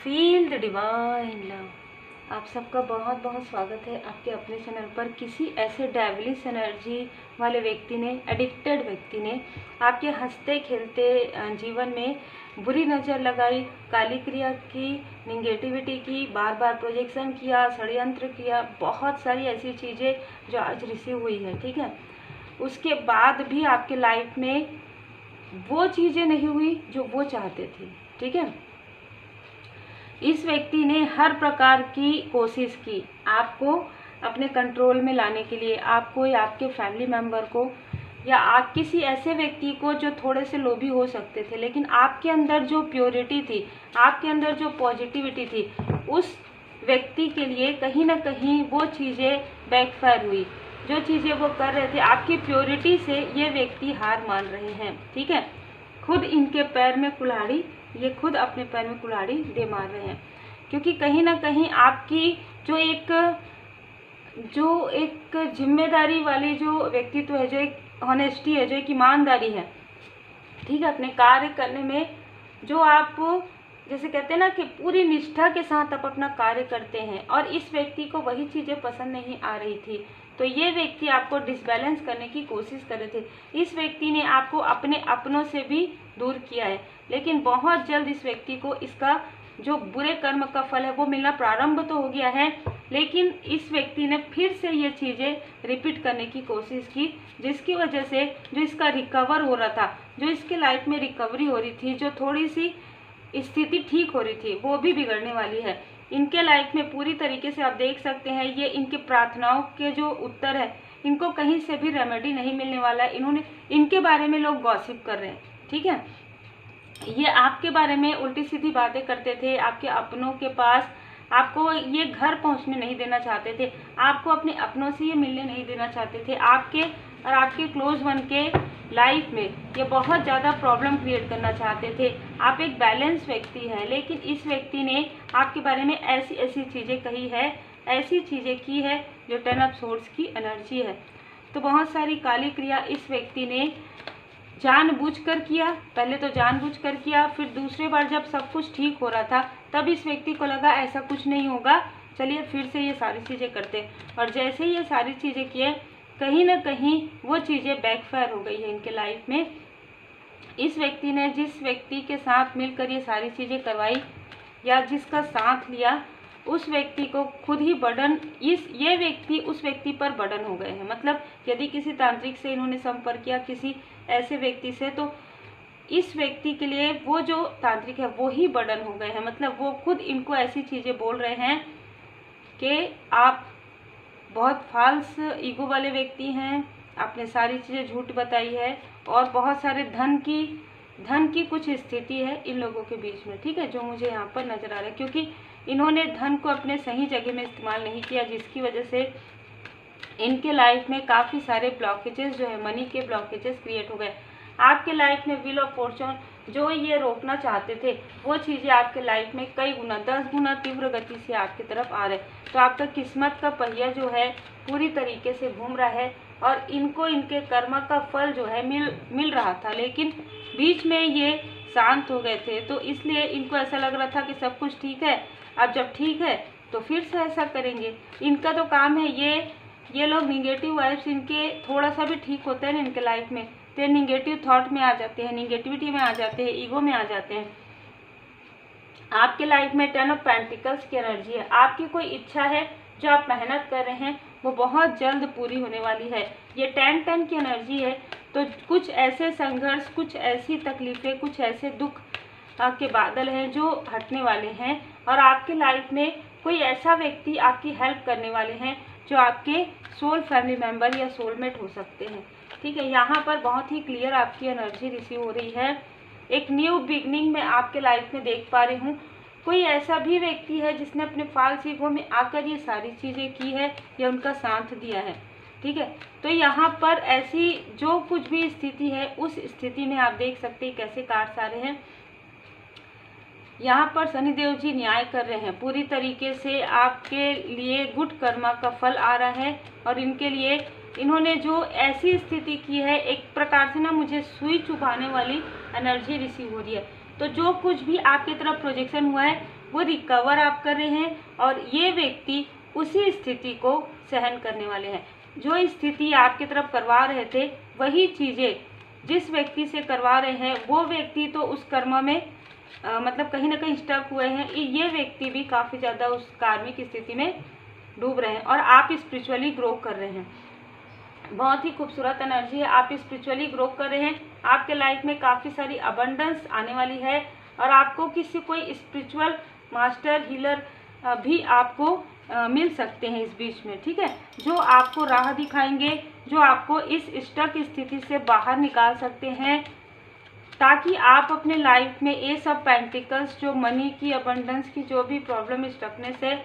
Feel the divine love. आप सबका बहुत बहुत स्वागत है आपके अपने चैनल पर। किसी ऐसे डेविलिश एनर्जी वाले व्यक्ति ने, एडिक्टेड व्यक्ति ने आपके हंसते खेलते जीवन में बुरी नज़र लगाई, काली क्रिया की, निगेटिविटी की, बार बार प्रोजेक्शन किया, षड्यंत्र किया, बहुत सारी ऐसी चीज़ें जो आज रिसीव हुई है। ठीक है, उसके बाद भी आपके लाइफ में वो चीज़ें नहीं हुई जो वो चाहते थे। ठीक है, इस व्यक्ति ने हर प्रकार की कोशिश की आपको अपने कंट्रोल में लाने के लिए, आपको या आपके फैमिली मेम्बर को या आप किसी ऐसे व्यक्ति को जो थोड़े से लोभी हो सकते थे, लेकिन आपके अंदर जो प्योरिटी थी, आपके अंदर जो पॉजिटिविटी थी, उस व्यक्ति के लिए कहीं ना कहीं वो चीज़ें बैकफायर हुई। जो चीज़ें वो कर रहे थे, आपकी प्योरिटी से ये व्यक्ति हार मान रहे हैं। ठीक है, खुद इनके पैर में कुल्हाड़ी, ये खुद अपने पैर में कुल्हाड़ी दे मार रहे हैं, क्योंकि कहीं ना कहीं आपकी जो एक जिम्मेदारी वाली जो व्यक्तित्व है, जो एक ऑनेस्टी है, जो एक ईमानदारी है, ठीक है, अपने कार्य करने में जो आप जैसे कहते हैं ना कि पूरी निष्ठा के साथ आप अपना कार्य करते हैं, और इस व्यक्ति को वही चीज़ें पसंद नहीं आ रही थी, तो ये व्यक्ति आपको डिसबैलेंस करने की कोशिश कर रहे थे। इस व्यक्ति ने आपको अपने अपनों से भी दूर किया है, लेकिन बहुत जल्द इस व्यक्ति को इसका जो बुरे कर्म का फल है वो मिलना प्रारंभ तो हो गया है, लेकिन इस व्यक्ति ने फिर से ये चीज़ें रिपीट करने की कोशिश की, जिसकी वजह से जो इसका रिकवर हो रहा था, जो इसके लाइफ में रिकवरी हो रही थी, जो थोड़ी सी स्थिति ठीक हो रही थी, वो भी बिगड़ने वाली है। इनके लाइफ में पूरी तरीके से आप देख सकते हैं, ये इनके प्रार्थनाओं के जो उत्तर है, इनको कहीं से भी रेमेडी नहीं मिलने वाला है। इनके बारे में लोग गॉसिप कर रहे हैं। ठीक है, ये आपके बारे में उल्टी सीधी बातें करते थे, आपके अपनों के पास आपको ये घर पहुंचने नहीं देना चाहते थे, आपको अपने अपनों से ये मिलने नहीं देना चाहते थे, आपके और आपके क्लोज वन के लाइफ में ये बहुत ज़्यादा प्रॉब्लम क्रिएट करना चाहते थे। आप एक बैलेंस व्यक्ति हैं, लेकिन इस व्यक्ति ने आपके बारे में ऐसी ऐसी चीज़ें कही है, ऐसी चीज़ें की है जो 10 ऑफ सोर्स की एनर्जी है। तो बहुत सारी काली क्रिया इस व्यक्ति ने जानबूझकर किया। पहले तो जानबूझकर किया, फिर दूसरी बार जब सब कुछ ठीक हो रहा था तब इस व्यक्ति को लगा ऐसा कुछ नहीं होगा, चलिए फिर से ये सारी चीज़ें करते, और जैसे ही ये सारी चीज़ें किए, कहीं ना कहीं वो चीज़ें बैकफायर हो गई है इनके लाइफ में। इस व्यक्ति ने जिस व्यक्ति के साथ मिलकर ये सारी चीज़ें करवाई या जिसका साथ लिया, उस व्यक्ति को खुद ही बर्डन, ये व्यक्ति उस व्यक्ति पर बर्डन हो गए हैं। मतलब यदि किसी तांत्रिक से इन्होंने संपर्क किया, किसी ऐसे व्यक्ति से, तो इस व्यक्ति के लिए वो जो तांत्रिक है वो ही बर्डन हो गए हैं। मतलब वो खुद इनको ऐसी चीज़ें बोल रहे हैं कि आप बहुत फाल्स ईगो वाले व्यक्ति हैं, आपने सारी चीज़ें झूठ बताई है, और बहुत सारे धन की कुछ स्थिति है इन लोगों के बीच में। ठीक है, जो मुझे यहाँ पर नज़र आ रहा है, क्योंकि इन्होंने धन को अपने सही जगह में इस्तेमाल नहीं किया, जिसकी वजह से इनके लाइफ में काफ़ी सारे ब्लॉकेजेस जो है, मनी के ब्लॉकेजेस क्रिएट हो गए। आपके लाइफ में व्हील ऑफ फॉर्चून जो ये रोकना चाहते थे, वो चीज़ें आपके लाइफ में कई गुना, 10 गुना तीव्र गति से आपकी तरफ आ रहे। तो आपका किस्मत का पहिया जो है पूरी तरीके से घूम रहा है, और इनको इनके कर्म का फल जो है मिल रहा था, लेकिन बीच में ये शांत हो गए थे, तो इसलिए इनको ऐसा लग रहा था कि सब कुछ ठीक है, अब जब ठीक है तो फिर से ऐसा करेंगे। इनका तो काम है, ये लोग निगेटिव वाइब्स इनके थोड़ा सा भी ठीक होते हैं ना इनके लाइफ में, तो निगेटिव थॉट में आ जाते हैं, निगेटिविटी में आ जाते हैं, ईगो में आ जाते हैं। आपके लाइफ में 10 ऑफ पेंटिकल्स की एनर्जी है। आपकी कोई इच्छा है जो आप मेहनत कर रहे हैं, वो बहुत जल्द पूरी होने वाली है। ये 10-10 की एनर्जी है, तो कुछ ऐसे संघर्ष, कुछ ऐसी तकलीफ़ें, कुछ ऐसे दुख के बादल हैं जो हटने वाले हैं, और आपके लाइफ में कोई ऐसा व्यक्ति आपकी हेल्प करने वाले हैं जो आपके सोल फैमिली मेम्बर या सोलमेट हो सकते हैं। ठीक है, यहाँ पर बहुत ही क्लियर आपकी एनर्जी रिसीव हो रही है। एक न्यू बिगनिंग में आपके लाइफ में देख पा रही हूँ। कोई ऐसा भी व्यक्ति है जिसने अपने फाल्स ईगो में आकर ये सारी चीज़ें की है या उनका साथ दिया है। ठीक है, तो यहाँ पर ऐसी जो कुछ भी स्थिति है, उस स्थिति में आप देख सकते हैं कैसे कार्ड्स आ रहे हैं। यहाँ पर शनिदेव जी न्याय कर रहे हैं, पूरी तरीके से आपके लिए गुड कर्मा का फल आ रहा है, और इनके लिए इन्होंने जो ऐसी स्थिति की है, एक प्रकार से ना मुझे सुई चुभाने वाली एनर्जी रिसीव हो रही है। तो जो कुछ भी आपकी तरफ प्रोजेक्शन हुआ है वो रिकवर आप कर रहे हैं, और ये व्यक्ति उसी स्थिति को सहन करने वाले हैं। जो स्थिति आपकी तरफ करवा रहे थे वही चीज़ें जिस व्यक्ति से करवा रहे हैं वो व्यक्ति तो उस कर्म में मतलब कहीं ना कहीं स्टक हुए हैं। ये व्यक्ति भी काफ़ी ज़्यादा उस कार्मिक स्थिति में डूब रहे हैं और आप स्पिरिचुअली ग्रो कर रहे हैं। बहुत ही खूबसूरत एनर्जी है, आप स्पिरिचुअली ग्रो कर रहे हैं। आपके लाइफ में काफ़ी सारी अबंडेंस आने वाली है और आपको कोई स्पिरिचुअल मास्टर हीलर भी आपको मिल सकते हैं इस बीच में, ठीक है, जो आपको राह दिखाएंगे, जो आपको इस स्टक स्थिति से बाहर निकाल सकते हैं, ताकि आप अपने लाइफ में ये सब पेंटिकल्स, जो मनी की अबंडेंस की जो भी प्रॉब्लम स्टकनेस है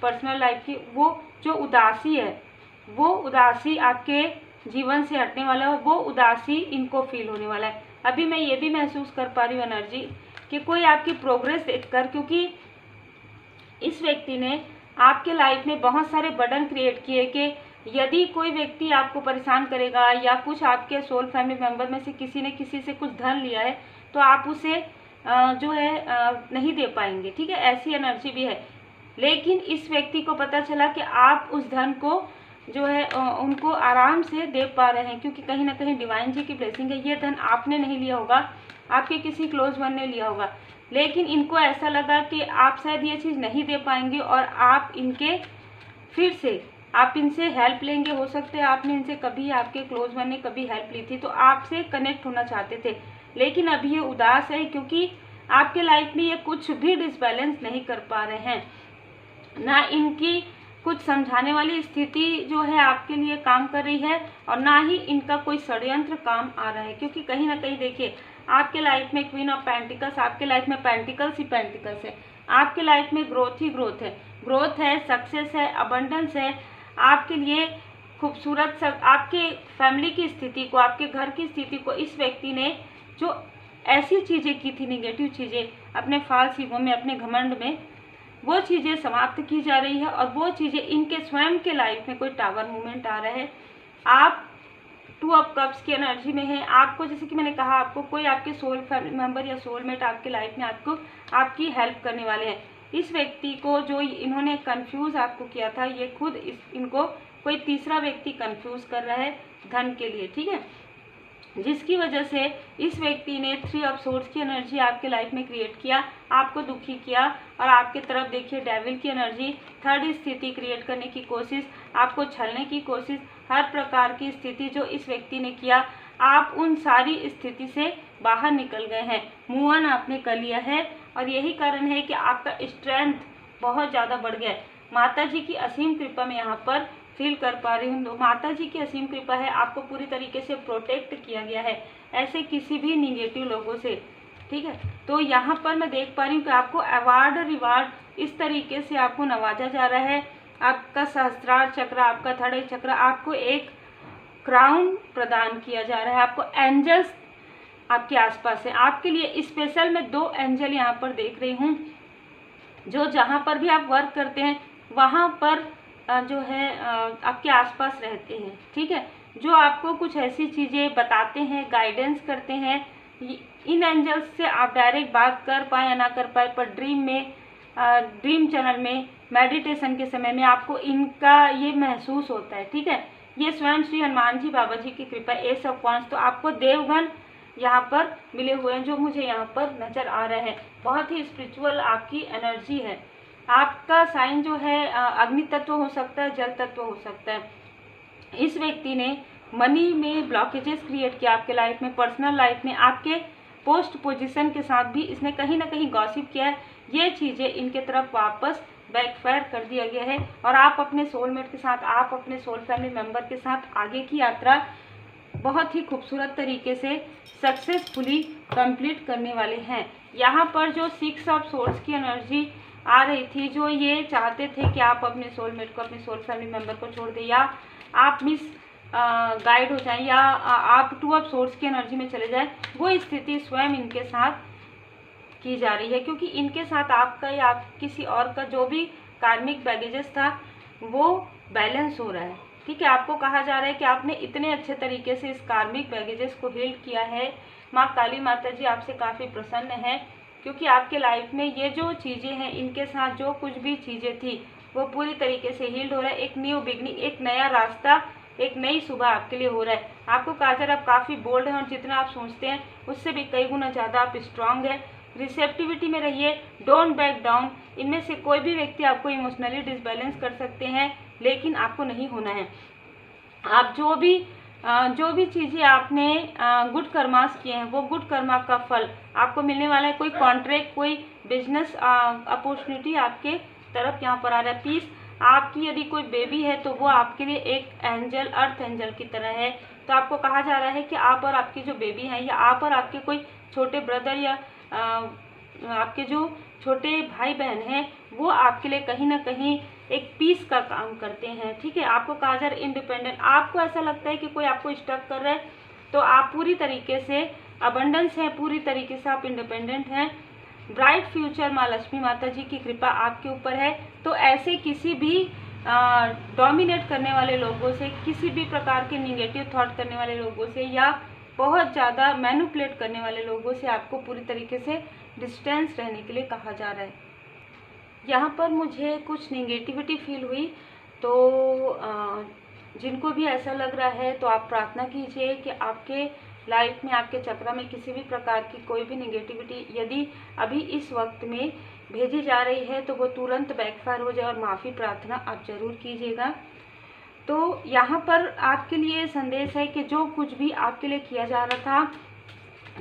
पर्सनल लाइफ की, वो जो उदासी है वो उदासी आपके जीवन से हटने वाला है, वो उदासी इनको फील होने वाला है। अभी मैं ये भी महसूस कर पा रही हूँ एनर्जी कि कोई आपकी प्रोग्रेस देखकर, क्योंकि इस व्यक्ति ने आपके लाइफ में बहुत सारे बर्डन क्रिएट किए कि यदि कोई व्यक्ति आपको परेशान करेगा या कुछ आपके सोल फैमिली मेंबर में से किसी ने किसी से कुछ धन लिया है तो आप उसे जो है नहीं दे पाएंगे, ठीक है, ऐसी एनर्जी भी है। लेकिन इस व्यक्ति को पता चला कि आप उस धन को जो है उनको आराम से दे पा रहे हैं, क्योंकि कहीं ना कहीं डिवाइन जी की ब्लेसिंग है। ये धन आपने नहीं लिया होगा, आपके किसी क्लोज वन ने लिया होगा, लेकिन इनको ऐसा लगा कि आप शायद ये चीज़ नहीं दे पाएंगे और आप इनके फिर से आप इनसे हेल्प लेंगे। हो सकता है आपने इनसे कभी, आपके क्लोज वन ने कभी हेल्प ली थी तो आपसे कनेक्ट होना चाहते थे, लेकिन अभी ये उदास है क्योंकि आपके लाइफ में ये कुछ भी डिसबैलेंस नहीं कर पा रहे हैं। ना इनकी कुछ समझाने वाली स्थिति जो है आपके लिए काम कर रही है और ना ही इनका कोई षड्यंत्र काम आ रहा है, क्योंकि कहीं ना कहीं देखिए आपके लाइफ में क्वीन ऑफ पेंटिकल्स, आपके लाइफ में पेंटिकल्स ही पेंटिकल्स है, आपके लाइफ में ग्रोथ ही ग्रोथ है, ग्रोथ है, सक्सेस है, अबंडेंस है। आपके लिए खूबसूरत सब आपके फैमिली की स्थिति को, आपके घर की स्थिति को इस व्यक्ति ने जो ऐसी चीज़ें की थी, निगेटिव चीज़ें अपने फाल्स ईगो में, अपने घमंड में, वो चीज़ें समाप्त की जा रही है और वो चीज़ें इनके स्वयं के लाइफ में कोई टावर मूवमेंट आ रहा है। आप 2 ऑफ कप्स की एनर्जी में है। आपको, जैसे कि मैंने कहा, आपको कोई आपके सोल फैमिली मेंबर या सोलमेट आपके लाइफ में आपको आपकी हेल्प करने वाले हैं। इस व्यक्ति को जो इन्होंने कंफ्यूज आपको किया था, ये खुद इनको कोई तीसरा व्यक्ति कंफ्यूज कर रहा है धन के लिए, ठीक है, जिसकी वजह से इस व्यक्ति ने 3 ऑफ सोर्ड्स की एनर्जी आपके लाइफ में क्रिएट किया, आपको दुखी किया और आपके तरफ देखिए डेविल की एनर्जी, थर्ड स्थिति क्रिएट करने की कोशिश, आपको छलने की कोशिश, हर प्रकार की स्थिति जो इस व्यक्ति ने किया, आप उन सारी स्थिति से बाहर निकल गए हैं, मूव ऑन आपने कर लिया है और यही कारण है कि आपका स्ट्रेंथ बहुत ज़्यादा बढ़ गया है। माता जी की असीम कृपा में यहाँ पर फील कर पा रही हूँ, माता जी की असीम कृपा है, आपको पूरी तरीके से प्रोटेक्ट किया गया है ऐसे किसी भी निगेटिव लोगों से, ठीक है। तो यहाँ पर मैं देख पा रही हूँ कि आपको अवार्ड रिवार्ड इस तरीके से आपको नवाजा जा रहा है। आपका सहस्त्रार चक्र, आपका थर्ड चक्र, आपको एक क्राउन प्रदान किया जा रहा है, आपको एंजल्स आपके आसपास है। आपके लिए स्पेशल मैं 2 एंजल यहाँ पर देख रही हूँ, जो जहाँ पर भी आप वर्क करते हैं वहाँ पर जो है आपके आसपास रहते हैं, ठीक है, जो आपको कुछ ऐसी चीज़ें बताते हैं, गाइडेंस करते हैं। इन एंजल्स से आप डायरेक्ट बात कर पाए या ना कर पाए, पर ड्रीम में, ड्रीम चैनल में, मेडिटेशन के समय में आपको इनका ये महसूस होता है, ठीक है। ये स्वयं श्री हनुमान जी बाबा जी की कृपा, एस ऑफ वांड्स, तो आपको देवगण यहाँ पर मिले हुए हैं जो मुझे यहाँ पर नज़र आ रहे हैं। बहुत ही स्पिरिचुअल आपकी एनर्जी है। आपका साइन जो है अग्नि तत्व हो सकता है, जल तत्व हो सकता है। इस व्यक्ति ने मनी में ब्लॉकेजेस क्रिएट किया आपके लाइफ में, पर्सनल लाइफ में, आपके पोस्ट पोजीशन के साथ भी इसने कहीं ना कहीं गॉसिप किया है। ये चीज़ें इनके तरफ वापस बैकफायर कर दिया गया है और आप अपने सोलमेट के साथ, आप अपने सोल फैमिली मेम्बर के साथ आगे की यात्रा बहुत ही खूबसूरत तरीके से सक्सेसफुली कंप्लीट करने वाले हैं। यहाँ पर जो 6 ऑफ सोर्ड्स की एनर्जी आ रही थी, जो ये चाहते थे कि आप अपने सोलमेट को, अपने सोल फैमिली मेम्बर को छोड़ दें या आप मिस गाइड हो जाएं या आप 2 ऑफ सोर्ड्स की एनर्जी में चले जाएं, वो स्थिति स्वयं इनके साथ की जा रही है, क्योंकि इनके साथ आपका या आप किसी और का जो भी कार्मिक बैगेजेस था वो बैलेंस हो रहा है, ठीक है। आपको कहा जा रहा है कि आपने इतने अच्छे तरीके से इस कार्मिक बैगेजेस को हील किया है। माँ काली माता जी आपसे काफ़ी प्रसन्न है क्योंकि आपके लाइफ में ये जो चीज़ें हैं, इनके साथ जो कुछ भी चीज़ें थी वो पूरी तरीके से हील्ड हो रहा है। एक न्यू बिगनिंग, एक नया रास्ता, एक नई सुबह आपके लिए हो रहा है। आपको काजल आप काफ़ी बोल्ड हैं और जितना आप सोचते हैं उससे भी कई गुना ज़्यादा आप स्ट्रांग हैं। रिसेप्टिविटी में रहिए, डोंट बैक डाउन। इनमें से कोई भी व्यक्ति आपको इमोशनली डिसबैलेंस कर सकते हैं, लेकिन आपको नहीं होना है। आप जो भी चीज़ें आपने गुड कर्मास किए हैं, वो गुड कर्मा का फल आपको मिलने वाला है। कोई कॉन्ट्रैक्ट, कोई बिजनेस अपॉर्चुनिटी आपके तरफ यहाँ पर आ रहा है। पीस, आपकी यदि कोई बेबी है तो वो आपके लिए एक एंजल, अर्थ एंजल की तरह है। तो आपको कहा जा रहा है कि आप और आपकी जो बेबी है, या आप और आपके कोई छोटे ब्रदर या आपके जो छोटे भाई बहन हैं, वो आपके लिए कहीं ना कहीं एक पीस का काम करते हैं। ठीक है, आपको कहा जा रहा है इंडिपेंडेंट। आपको ऐसा लगता है कि कोई आपको स्टक कर रहा है, तो आप पूरी तरीके से अबंडेंस है, पूरी तरीके से आप इंडिपेंडेंट हैं। ब्राइट फ्यूचर, माँ लक्ष्मी माता जी की कृपा आपके ऊपर है। तो ऐसे किसी भी डोमिनेट करने वाले लोगों से, किसी भी प्रकार के निगेटिव थॉट करने वाले लोगों से, या बहुत ज़्यादा मैनिपुलेट करने वाले लोगों से आपको पूरी तरीके से डिस्टेंस रहने के लिए कहा जा रहा है। यहाँ पर मुझे कुछ नेगेटिविटी फील हुई, तो जिनको भी ऐसा लग रहा है तो आप प्रार्थना कीजिए कि आपके लाइफ में, आपके चक्र में किसी भी प्रकार की कोई भी नेगेटिविटी यदि अभी इस वक्त में भेजी जा रही है तो वो तुरंत बैकफायर हो जाए, और माफ़ी प्रार्थना आप जरूर कीजिएगा। तो यहाँ पर आपके लिए संदेश है कि जो कुछ भी आपके लिए किया जा रहा था,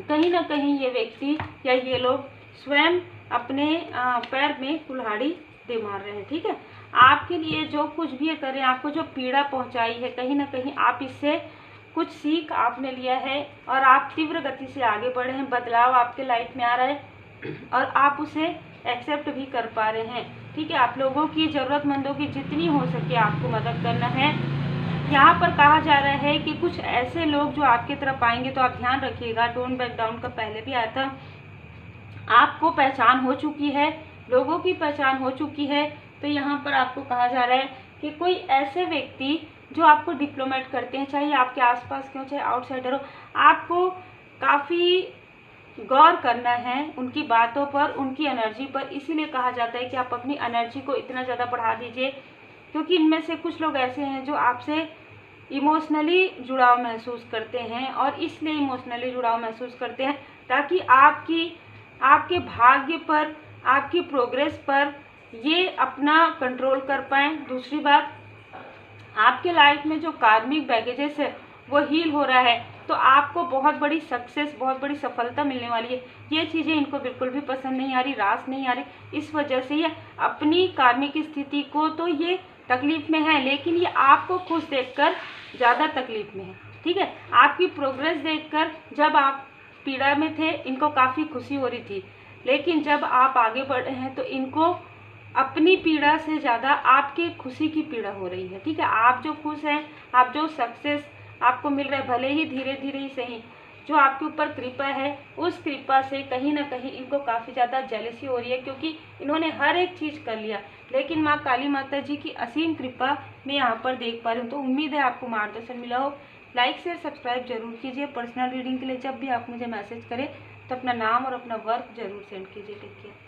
कहीं ना कहीं ये व्यक्ति या ये लोग स्वयं अपने पैर में कुल्हाड़ी दे मार रहे हैं। ठीक है, आपके लिए जो कुछ भी करें, आपको जो पीड़ा पहुंचाई है, कहीं ना कहीं आप इससे कुछ सीख आपने लिया है और आप तीव्र गति से आगे बढ़े हैं। बदलाव आपके लाइफ में आ रहा है और आप उसे एक्सेप्ट भी कर पा रहे हैं। ठीक है, आप लोगों की, ज़रूरतमंदों की जितनी हो सके आपको मदद करना है। यहाँ पर कहा जा रहा है कि कुछ ऐसे लोग जो आपकी तरफ आएंगे, तो आप ध्यान रखिएगा। डोंट बैक डाउन का पहले भी आया था। आपको पहचान हो चुकी है, लोगों की पहचान हो चुकी है। तो यहाँ पर आपको कहा जा रहा है कि कोई ऐसे व्यक्ति जो आपको डिप्लोमेट करते हैं, चाहे आपके आसपास के हो चाहे आउटसाइडर हो, आपको काफ़ी गौर करना है उनकी बातों पर, उनकी एनर्जी पर। इसीलिए कहा जाता है कि आप अपनी एनर्जी को इतना ज़्यादा बढ़ा दीजिए, क्योंकि इनमें से कुछ लोग ऐसे हैं जो आपसे इमोशनली जुड़ाव महसूस करते हैं, और इसलिए इमोशनली जुड़ाव महसूस करते हैं ताकि आपके भाग्य पर, आपकी प्रोग्रेस पर ये अपना कंट्रोल कर पाएँ। दूसरी बात, आपके लाइफ में जो कार्मिक बैगेजेस है वो हील हो रहा है, तो आपको बहुत बड़ी सक्सेस, बहुत बड़ी सफलता मिलने वाली है। ये चीज़ें इनको बिल्कुल भी पसंद नहीं आ रही, रास नहीं आ रही। इस वजह से ये अपनी कार्मिक स्थिति को तो ये तकलीफ में है, लेकिन ये आपको खुश देखकर ज़्यादा तकलीफ में है। ठीक है, आपकी प्रोग्रेस देखकर, जब आप पीड़ा में थे इनको काफ़ी खुशी हो रही थी, लेकिन जब आप आगे बढ़े हैं तो इनको अपनी पीड़ा से ज़्यादा आपके खुशी की पीड़ा हो रही है। ठीक है, आप जो खुश हैं, आप जो सक्सेस आपको मिल रहा है, भले ही धीरे धीरे ही सही, जो आपके ऊपर कृपा है, उस कृपा से कहीं ना कहीं इनको काफ़ी ज़्यादा जेलसी हो रही है, क्योंकि इन्होंने हर एक चीज़ कर लिया, लेकिन माँ काली माता जी की असीम कृपा मैं यहाँ पर देख पा रही हूँ। तो उम्मीद है आपको मार्गदर्शन मिला हो। लाइक शेयर सब्सक्राइब जरूर कीजिए। पर्सनल रीडिंग के लिए जब भी आप मुझे मैसेज करें तो अपना नाम और अपना वर्क जरूर सेंड कीजिए। Take care.